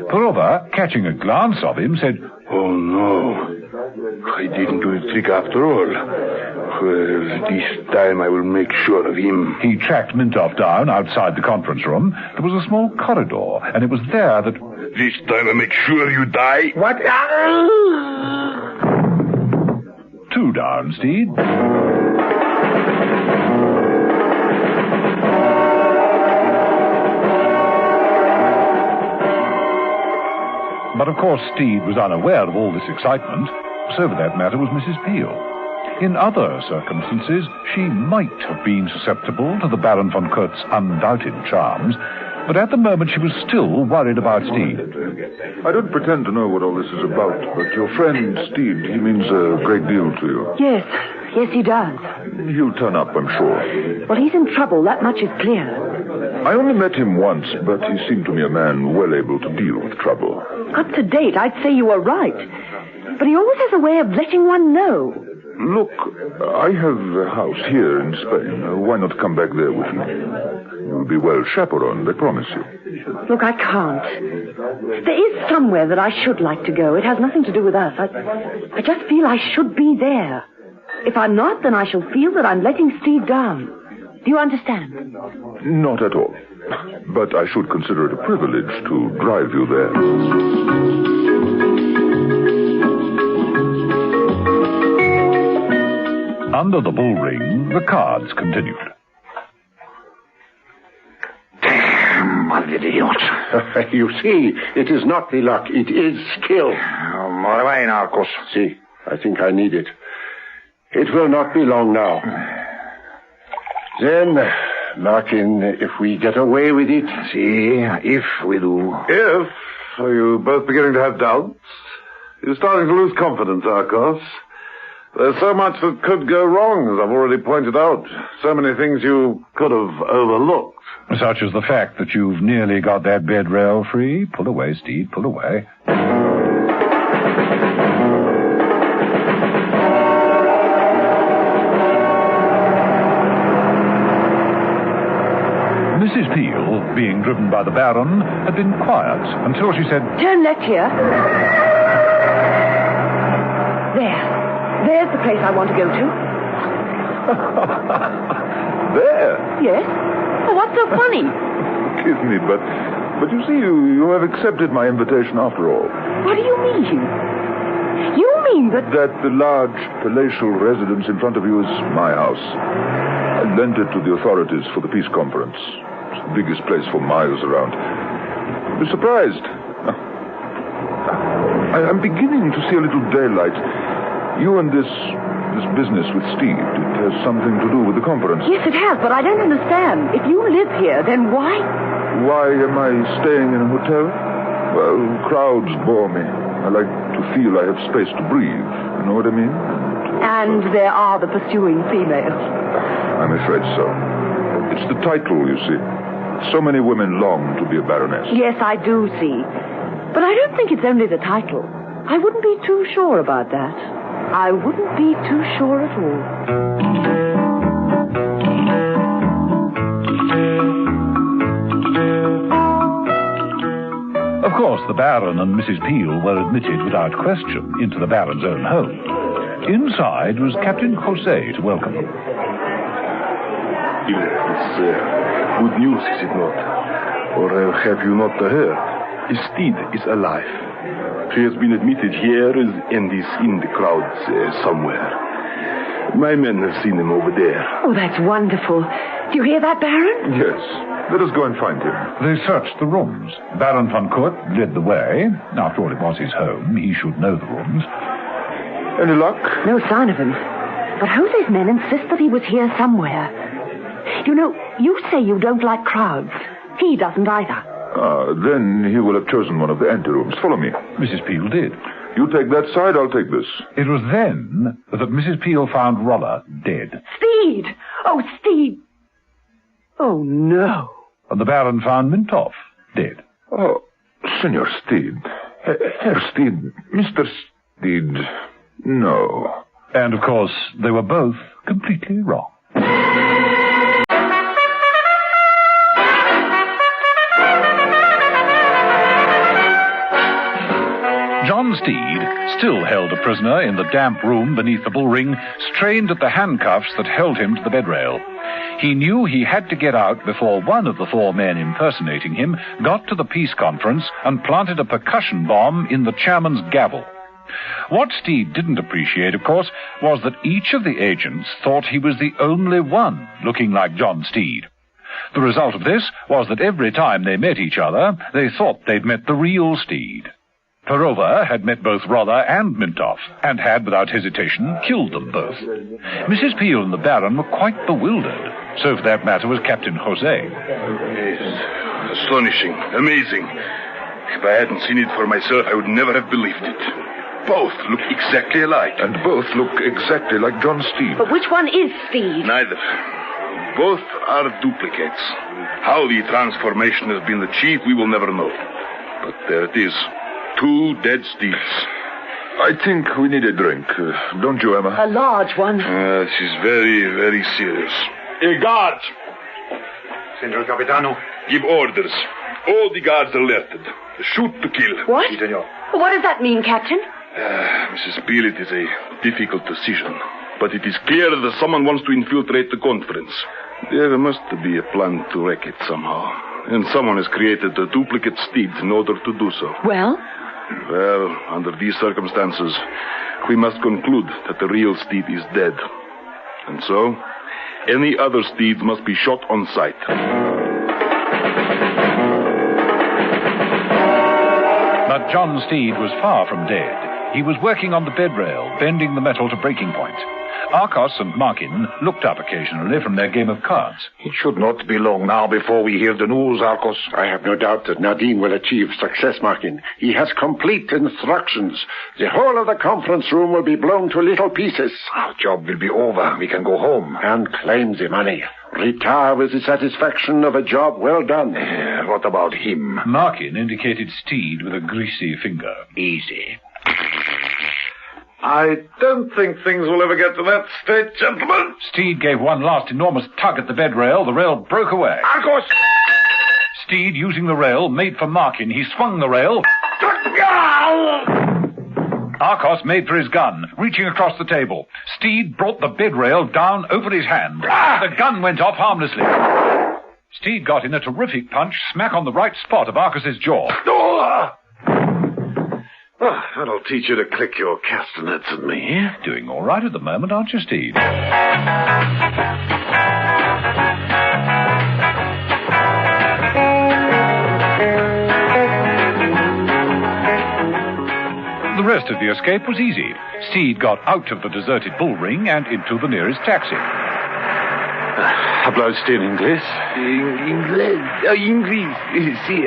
Perova, catching a glance of him, said, Oh, no. I didn't do the trick after all. Well, this time I will make sure of him. He tracked Mintoff down outside the conference room. There was a small corridor, and it was there that... This time I make sure you die. What? 2 down, Steed. But of course Steed was unaware of all this excitement. So for that matter was Mrs. Peel. In other circumstances, she might have been susceptible to the Baron von Kurtz's undoubted charms, but at the moment she was still worried about Steed. I don't pretend to know what all this is about, but your friend Steed, he means a great deal to you. Yes, he does. He'll turn up, I'm sure. Well, he's in trouble, that much is clear. I only met him once, but he seemed to me a man well able to deal with trouble. Up to date, I'd say you were right. But he always has a way of letting one know. Look, I have a house here in Spain. Why not come back there with me? You'll be well chaperoned, I promise you. Look, I can't. There is somewhere that I should like to go. It has nothing to do with us. I just feel I should be there. If I'm not, then I shall feel that I'm letting Steed down. Do you understand? Not at all. But I should consider it a privilege to drive you there. Under the bull ring, the cards continued. You see, it is not the luck, it is skill. More away, Narcos. See, I think I need it. It will not be long now. Then, Larkin, if we get away with it... See, if we do. If? Are you both beginning to have doubts? You're starting to lose confidence, Arcos. There's so much that could go wrong, as I've already pointed out. So many things you could have overlooked. Such as the fact that you've nearly got that bed rail free. Pull away, Steed, pull away. being driven by the Baron, had been quiet until she said, Turn left here. There's the place I want to go to. There? Yes? Oh, what's so funny? Forgive me, but you see, you have accepted my invitation after all. What do you mean? You mean that... That the large palatial residence in front of you is my house. I lent it to the authorities for the peace conference. It's the biggest place for miles around. You're surprised. I'm beginning to see a little daylight. You and this business with Steed, it has something to do with the conference. Yes, it has, but I don't understand. If you live here, then why? Why am I staying in a hotel? Well, crowds bore me. I like to feel I have space to breathe. You know what I mean? And there are the pursuing females. I'm afraid so. It's the title, you see. So many women long to be a baroness. Yes, I do see. But I don't think it's only the title. I wouldn't be too sure about that. I wouldn't be too sure at all. Of course, the Baron and Mrs. Peel were admitted without question into the Baron's own home. Inside was Captain Jose to welcome them. It's good news, is it not? Or have you not heard? Steed is alive. He has been admitted here and is in the crowds somewhere. My men have seen him over there. Oh, that's wonderful. Do you hear that, Baron? Yes. Let us go and find him. They searched the rooms. Baron von Kurt led the way. After all, it was his home. He should know the rooms. Any luck? No sign of him. But Jose's men insist that he was here somewhere. You know, you say you don't like crowds. He doesn't either. Then he will have chosen one of the anterooms. Follow me. Mrs. Peel did. You take that side, I'll take this. It was then that Mrs. Peel found Rolla dead. Steed! Oh, Steed! Oh, no. And the Baron found Mintoff dead. Oh, Senor Steed. Herr Steed. Mr. Steed. No. And, of course, they were both completely wrong. John Steed, still held a prisoner in the damp room beneath the bull ring, strained at the handcuffs that held him to the bed rail. He knew he had to get out before one of the four men impersonating him got to the peace conference and planted a percussion bomb in the chairman's gavel. What Steed didn't appreciate, of course, was that each of the agents thought he was the only one looking like John Steed. The result of this was that every time they met each other, they thought they'd met the real Steed. Perova had met both Rolla and Mintoff, and had, without hesitation, killed them both. Mrs. Peel and the Baron were quite bewildered. So, for that matter, was Captain Jose. Yes. Astonishing. Amazing. If I hadn't seen it for myself, I would never have believed it. Both look exactly alike. And both look exactly like John Steed. But which one is Steed? Neither. Both are duplicates. How the transformation has been achieved, we will never know. But there it is. Two dead Steeds. I think we need a drink. Don't you, Emma? A large one. This is very, very serious. Guards! Senor Capitano. Give orders. All the guards alerted. Shoot to kill. What? Si, senor. What does that mean, Captain? Mrs. Peel, it is a difficult decision. But it is clear that someone wants to infiltrate the conference. There must be a plan to wreck it somehow. And someone has created a duplicate Steed in order to do so. Well? Well, under these circumstances, we must conclude that the real Steed is dead. And so, any other Steeds must be shot on sight. But John Steed was far from dead. He was working on the bed rail, bending the metal to breaking point. Arcos and Markin looked up occasionally from their game of cards. It should not be long now before we hear the news, Arcos. I have no doubt that Nadine will achieve success, Markin. He has complete instructions. The whole of the conference room will be blown to little pieces. Our job will be over. We can go home. And claim the money. Retire with the satisfaction of a job well done. What about him? Markin indicated Steed with a greasy finger. Easy. I don't think things will ever get to that state, gentlemen. Steed gave one last enormous tug at the bed rail. The rail broke away. Arcos! Steed, using the rail, made for Markin. He swung the rail. Arcos made for his gun, reaching across the table. Steed brought the bed rail down over his hand. The gun went off harmlessly. Steed got in a terrific punch smack on the right spot of Arcos's jaw. Oh, that'll teach you to click your castanets at me. Doing all right at the moment, aren't you, Steed? The rest of the escape was easy. Steed got out of the deserted bull ring and into the nearest taxi. Habla usted inglés? English. Sí,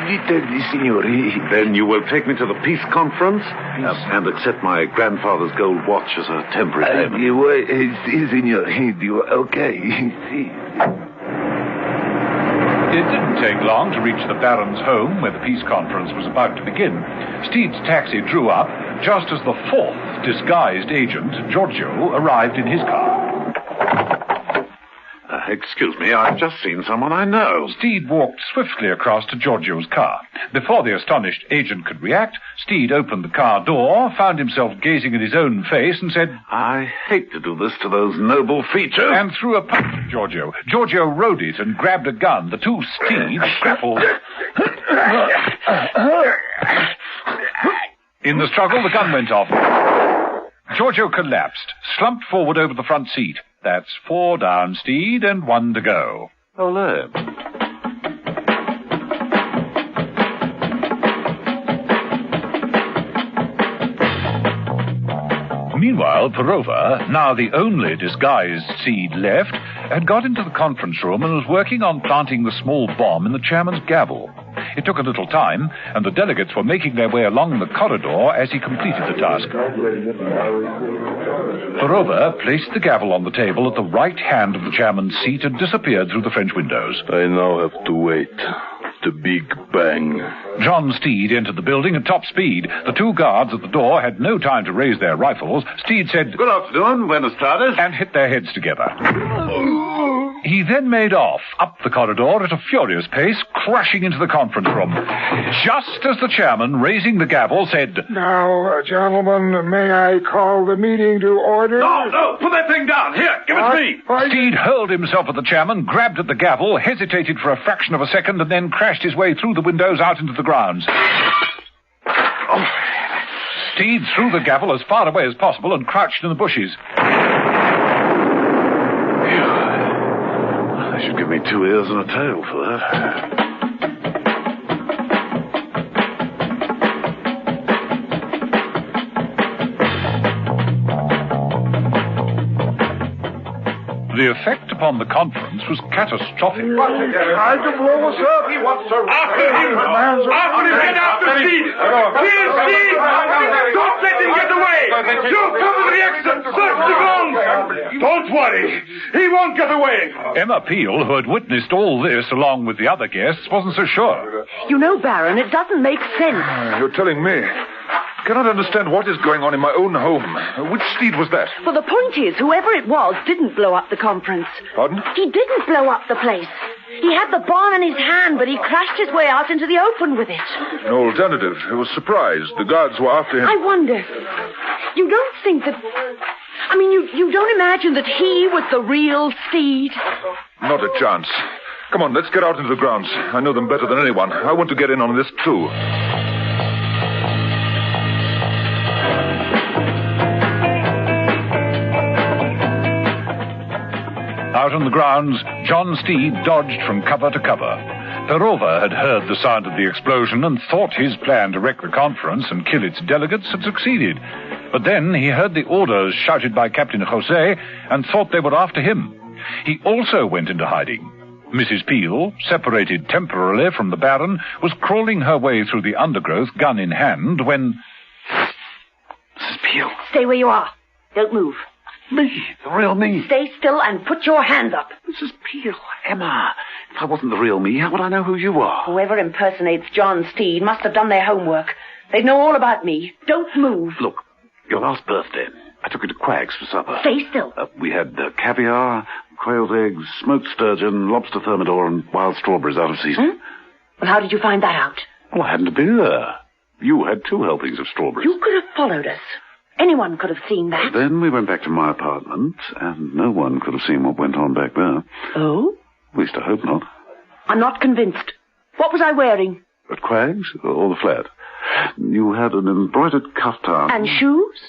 little, signor. Then you will take me to the peace conference and accept my grandfather's gold watch as a temporary payment. Sí, signor. Okay. Sí. It didn't take long to reach the Baron's home, where the peace conference was about to begin. Steed's taxi drew up just as the fourth disguised agent, Giorgio, arrived in his car. Excuse me, I've just seen someone I know. Steed walked swiftly across to Giorgio's car. Before the astonished agent could react, Steed opened the car door, found himself gazing at his own face, and said, I hate to do this to those noble features. And threw a punch at Giorgio. Giorgio rode it and grabbed a gun. The two Steeds grappled. In the struggle, the gun went off. Giorgio collapsed, slumped forward over the front seat. That's 4 down, Steed, and 1 to go. Ole. Meanwhile, Perova, now the only disguised Steed left, had got into the conference room and was working on planting the small bomb in the chairman's gavel. It took a little time, and the delegates were making their way along the corridor as he completed the task. Perova placed the gavel on the table at the right hand of the chairman's seat and disappeared through the French windows. I now have to wait. The big bang. John Steed entered the building at top speed. The 2 guards at the door had no time to raise their rifles. Steed said, Good afternoon, buenos tardes, and hit their heads together. He then made off, up the corridor at a furious pace, crashing into the conference room. Just as the chairman, raising the gavel, said, Now, gentlemen, may I call the meeting to order? No, put that thing down. Here, give it to me. Steed hurled himself at the chairman, grabbed at the gavel, hesitated for a fraction of a second, and then crashed his way through the windows out into the grounds. Steed threw the gavel as far away as possible and crouched in the bushes. They should give me 2 ears and a tail for that. The effect upon the conference was catastrophic. Try to blow us up. He wants to... After him! Get after Steed! Here's Steed! Don't let him get away! You cover the exit! Search the ground! Don't worry! He won't get away! Emma Peel, who had witnessed all this along with the other guests, wasn't so sure. You know, Baron, it doesn't make sense. You're telling me. Cannot understand what is going on in my own home. Which Steed was that? Well, the point is, whoever it was didn't blow up the conference. Pardon? He didn't blow up the place. He had the bomb in his hand, but he crashed his way out into the open with it. No alternative. He was surprised. The guards were after him. I wonder. You don't think that... I mean, you don't imagine that he was the real Steed? Not a chance. Come on, let's get out into the grounds. I know them better than anyone. I want to get in on this, too. Out on the grounds, John Steed dodged from cover to cover. Perova had heard the sound of the explosion and thought his plan to wreck the conference and kill its delegates had succeeded. But then he heard the orders shouted by Captain Jose and thought they were after him. He also went into hiding. Mrs. Peel, separated temporarily from the Baron, was crawling her way through the undergrowth, gun in hand, when... Mrs. Peel. Stay where you are. Don't move. Me, the real me. Stay still and put your hands up. Mrs. Peel, Emma, if I wasn't the real me, how would I know who you are? Whoever impersonates John Steed must have done their homework. They'd know all about me. Don't move. Look, your last birthday, I took you to Quag's for supper. Stay still. We had caviar, quail's eggs, smoked sturgeon, lobster thermidor, and wild strawberries out of season. Well, how did you find that out? Well, I happened to be there. You had 2 helpings of strawberries. You could have followed us. Anyone could have seen that. Then we went back to my apartment, and no one could have seen what went on back there. Oh? At least I hope not. I'm not convinced. What was I wearing? At Quagg's or the flat? You had an embroidered kaftan. And shoes?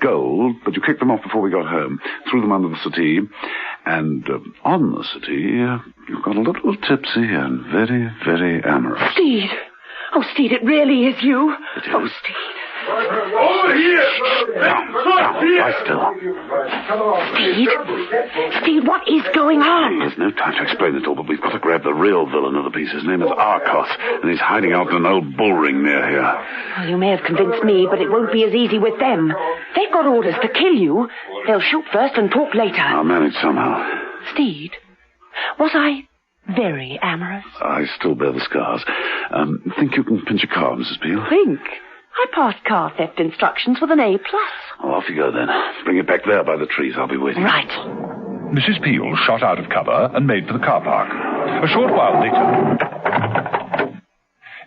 Gold, but you kicked them off before we got home. Threw them under the settee. And on the settee, you got a little tipsy and very, very amorous. Steed! Oh, Steed, it really is you. It is. Oh, Steed. Over here! Lie still. Steed, what is going on? There's no time to explain it all, but we've got to grab the real villain of the piece. His name is Arcos, and he's hiding out in an old bull ring near here. Well, you may have convinced me, but it won't be as easy with them. They've got orders to kill you. They'll shoot first and talk later. I'll manage somehow. Steed, was I very amorous? I still bear the scars. Think you can pinch a car, Mrs. Peel? Think? I passed car theft instructions with an A+. Well, off you go, then. Bring it back there by the trees. I'll be waiting. Right. Mrs. Peel shot out of cover and made for the car park. A short while later,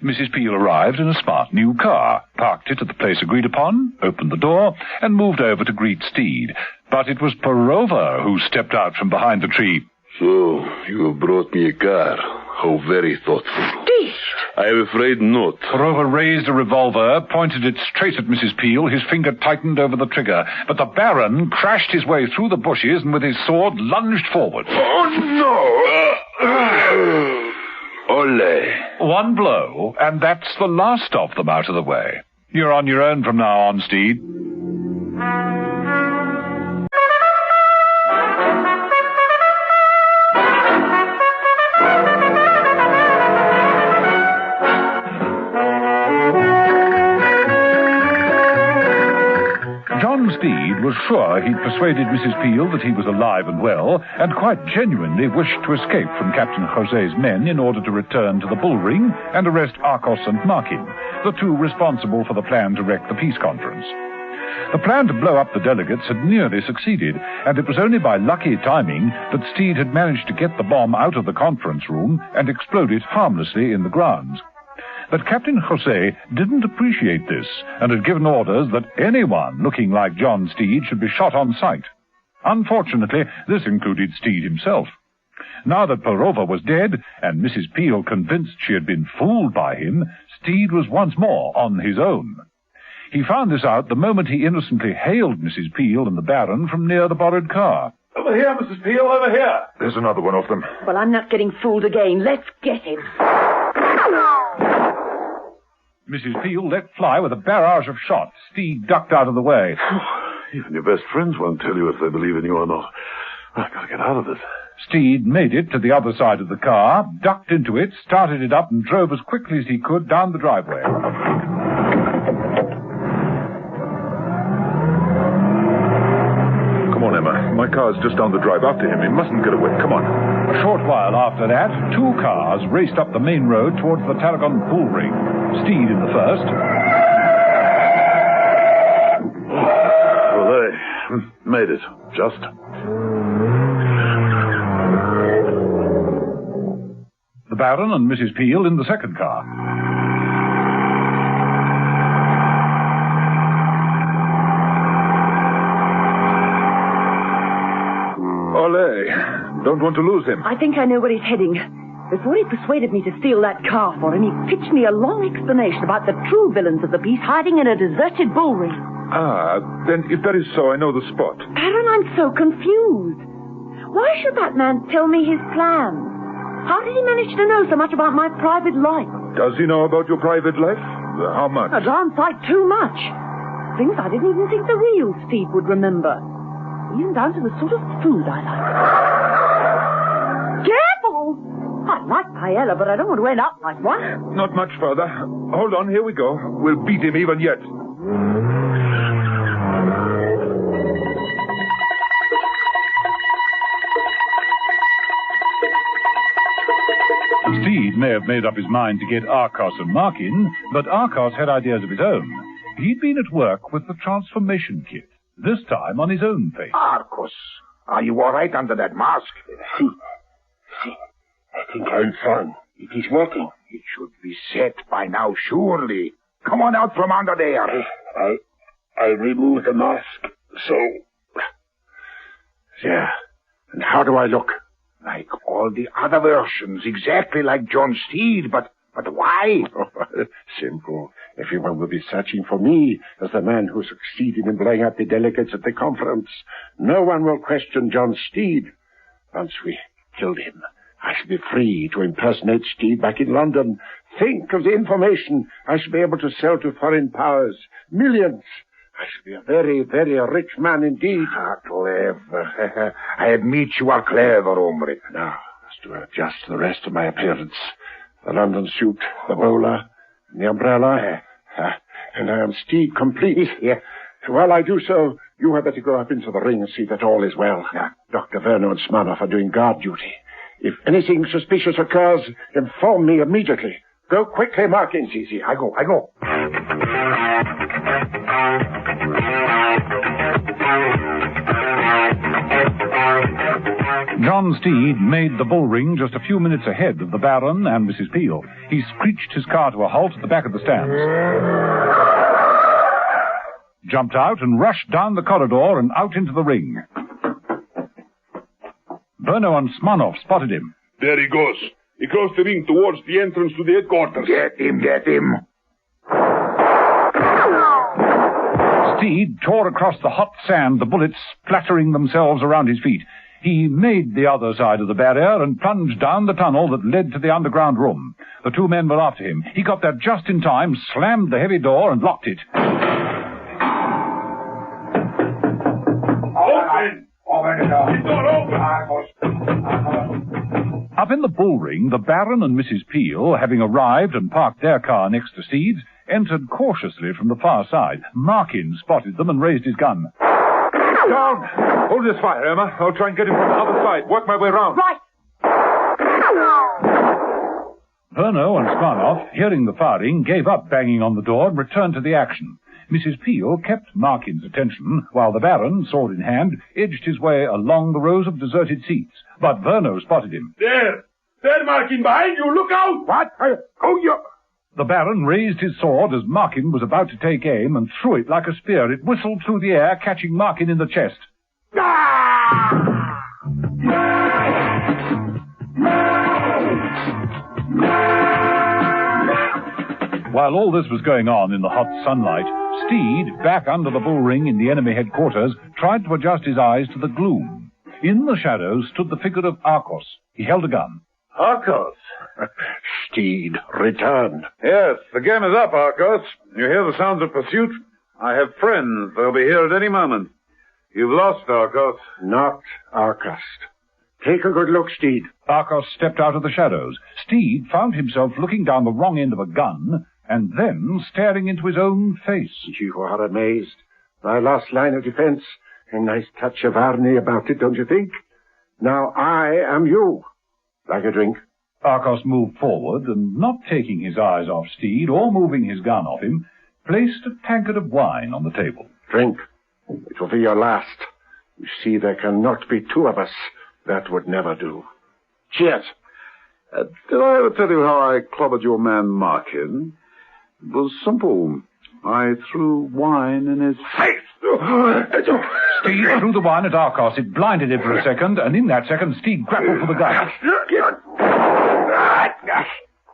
Mrs. Peel arrived in a smart new car, parked it at the place agreed upon, opened the door, and moved over to greet Steed. But it was Perova who stepped out from behind the tree. So, you have brought me a car. How very thoughtful. Steed! I am afraid not. Perova raised a revolver, pointed it straight at Mrs. Peel. His finger tightened over the trigger. But the Baron crashed his way through the bushes and with his sword lunged forward. Oh, no! Ole. One blow, and that's the last of them out of the way. You're on your own from now on, Steed. John Steed was sure he'd persuaded Mrs. Peel that he was alive and well, and quite genuinely wished to escape from Captain José's men in order to return to the bull ring and arrest Arcos and Markin, the 2 responsible for the plan to wreck the peace conference. The plan to blow up the delegates had nearly succeeded, and it was only by lucky timing that Steed had managed to get the bomb out of the conference room and explode it harmlessly in the grounds. But Captain José didn't appreciate this and had given orders that anyone looking like John Steed should be shot on sight. Unfortunately, this included Steed himself. Now that Perova was dead and Mrs. Peel convinced she had been fooled by him, Steed was once more on his own. He found this out the moment he innocently hailed Mrs. Peel and the Baron from near the borrowed car. Over here, Mrs. Peel, over here. There's another one of them. Well, I'm not getting fooled again. Let's get him. Mrs. Peel let fly with a barrage of shots. Steed ducked out of the way. Even your best friends won't tell you if they believe in you or not. I've got to get out of this. Steed made it to the other side of the car, ducked into it, started it up, and drove as quickly as he could down the driveway. Come on, Emma. My car's just down the drive after him. He mustn't get away. Come on. A short while after that, 2 cars raced up the main road towards the Tarragon bull ring. Steed in the first. Well, they made it. Just. The Baron and Mrs. Peel in the second car. Ole. Don't want to lose him. I think I know where he's heading. Before he persuaded me to steal that car for him, he pitched me a long explanation about the true villains of the piece hiding in a deserted bull ring. Ah, then if that is so, I know the spot. Baron, I'm so confused. Why should that man tell me his plans? How did he manage to know so much about my private life? Does he know about your private life? How much? A darn sight too much. Things I didn't even think the real Steve would remember. Even down to the sort of food I like. Careful! I like paella, but I don't want to end up like one. Not much further. Hold on, here we go. We'll beat him even yet. Steed may have made up his mind to get Arcos and Markin, but Arcos had ideas of his own. He'd been at work with the transformation kit, this time on his own face. Arcos, are you all right under that mask? I think I'm fine. It is working. It should be set by now, surely. Come on out from under there. I'll remove the mask. So. There. And how do I look? Like all the other versions, exactly like John Steed, but why? Simple. Everyone will be searching for me as the man who succeeded in blowing up the delegates at the conference. No one will question John Steed. Once we killed him, I shall be free to impersonate Steed back in London. Think of the information I shall be able to sell to foreign powers. Millions. I shall be a very, very rich man indeed. Clever. I admit you are clever, hombre. Now, as to adjust the rest of my appearance. The London suit, the bowler, the umbrella, and I am Steed complete. Yeah. While I do so, you had better go up into the ring and see that all is well. Dr. Verno and Smirnoff are doing guard duty. If anything suspicious occurs, inform me immediately. Go quickly, Markins. Easy. I go. John Steed made the bull ring just a few minutes ahead of the Baron and Mrs. Peel. He screeched his car to a halt at the back of the stands, jumped out and rushed down the corridor and out into the ring. Verno and Smirnoff spotted him. There he goes. He crossed the ring towards the entrance to the headquarters. Get him. Steed tore across the hot sand, the bullets splattering themselves around his feet. He made the other side of the barrier and plunged down the tunnel that led to the underground room. The two men were after him. He got there just in time, slammed the heavy door and locked it. Open the door! Up in the bull ring, the Baron and Mrs. Peel, having arrived and parked their car next to Steed's, entered cautiously from the far side. Markin spotted them and raised his gun. Down! Hold this fire, Emma. I'll try and get him from the other side. Work my way round. Right. Verno and Smirnoff, hearing the firing, gave up banging on the door and returned to the action. Mrs. Peel kept Markin's attention, while the Baron, sword in hand, edged his way along the rows of deserted seats. But Verno spotted him. There, Markin, behind you. Look out! What? The Baron raised his sword as Markin was about to take aim and threw it like a spear. It whistled through the air, catching Markin in the chest. While all this was going on in the hot sunlight, Steed, back under the bull ring in the enemy headquarters, tried to adjust his eyes to the gloom. In the shadows stood the figure of Arcos. He held a gun. Arcos? Steed, return. Yes, the game is up, Arcos. You hear the sounds of pursuit? I have friends. They'll be here at any moment. You've lost, Arcos. Not Arcos. Take a good look, Steed. Arcos stepped out of the shadows. Steed found himself looking down the wrong end of a gun and then staring into his own face. You are amazed. My last line of defense. A nice touch of irony about it, don't you think? Now I am you. Like a drink? Arcos moved forward and, not taking his eyes off Steed or moving his gun off him, placed a tankard of wine on the table. Drink. It will be your last. You see, there cannot be two of us. That would never do. Cheers. Did I ever tell you how I clobbered your man Markin? It was simple. I threw wine in his face. Steed threw the wine at Arcos. It blinded him for a second, and in that second, Steed grappled for the gun.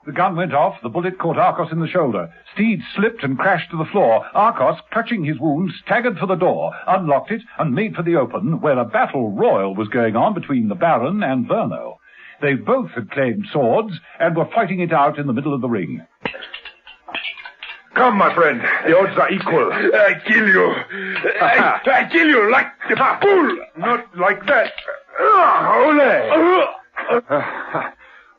The gun went off. The bullet caught Arcos in the shoulder. Steed slipped and crashed to the floor. Arcos, clutching his wound, staggered for the door, unlocked it, and made for the open, where a battle royal was going on between the Baron and Verno. They both had claimed swords and were fighting it out in the middle of the ring. Come, my friend. The odds are equal. I kill you. I kill you like a fool. Not like that. Ole.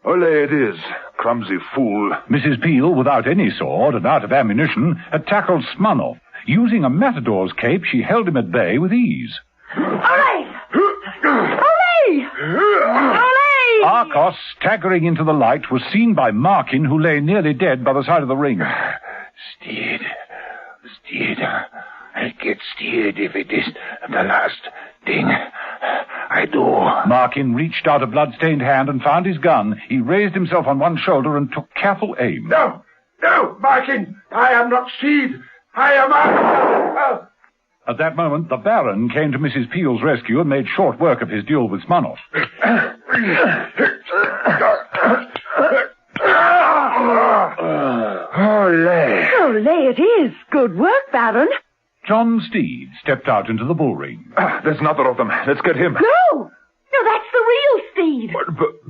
Ole it is, clumsy fool. Mrs. Peel, without any sword and out of ammunition, had tackled Smirnoff. Using a matador's cape, she held him at bay with ease. Ole! Ole! Ole! Arcos, staggering into the light, was seen by Markin, who lay nearly dead by the side of the ring. Steed, I'll get Steed if it is the last thing I do. Markin reached out a blood-stained hand and found his gun. He raised himself on one shoulder and took careful aim. No, Markin, I am not Steed. I am Markin. At that moment, the Baron came to Mrs. Peel's rescue and made short work of his duel with Monat. Olé it is. Good work, Baron. John Steed stepped out into the bull ring. There's another of them. Let's get him. No, that's the real Steed.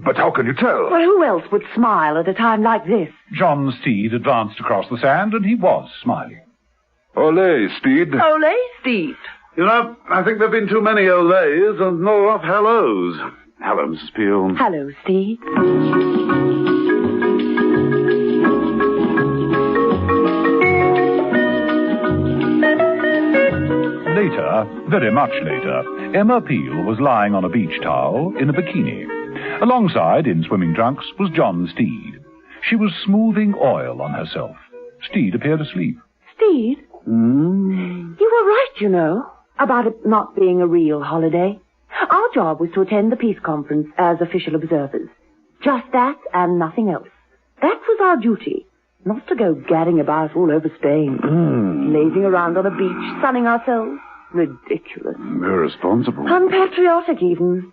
But how can you tell? Well, who else would smile at a time like this? John Steed advanced across the sand, and he was smiling. Olé, Steed. Olé, Steed. You know, I think there have been too many olays and not enough hellos. Hello, Mrs. Peel. Hello, Steed. Later, very much later, Emma Peel was lying on a beach towel in a bikini. Alongside, in swimming trunks, was John Steed. She was smoothing oil on herself. Steed appeared asleep. Steed? You were right, you know, about it not being a real holiday. Our job was to attend the peace conference as official observers. Just that and nothing else. That was our duty. Not to go gadding about all over Spain. Lazing around on a beach, sunning ourselves. Ridiculous. Irresponsible. Unpatriotic, even.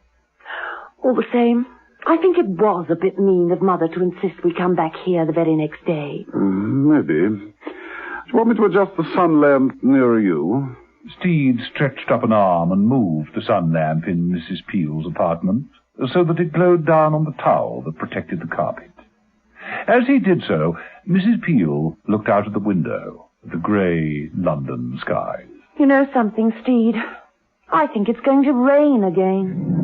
All the same, I think it was a bit mean of Mother to insist we come back here the very next day. Maybe. Do you want me to adjust the sun lamp nearer you? Steed stretched up an arm and moved the sun lamp in Mrs. Peel's apartment so that it glowed down on the towel that protected the carpet. As he did so, Mrs. Peel looked out of the window at the grey London skies. You know something, Steed? I think it's going to rain again.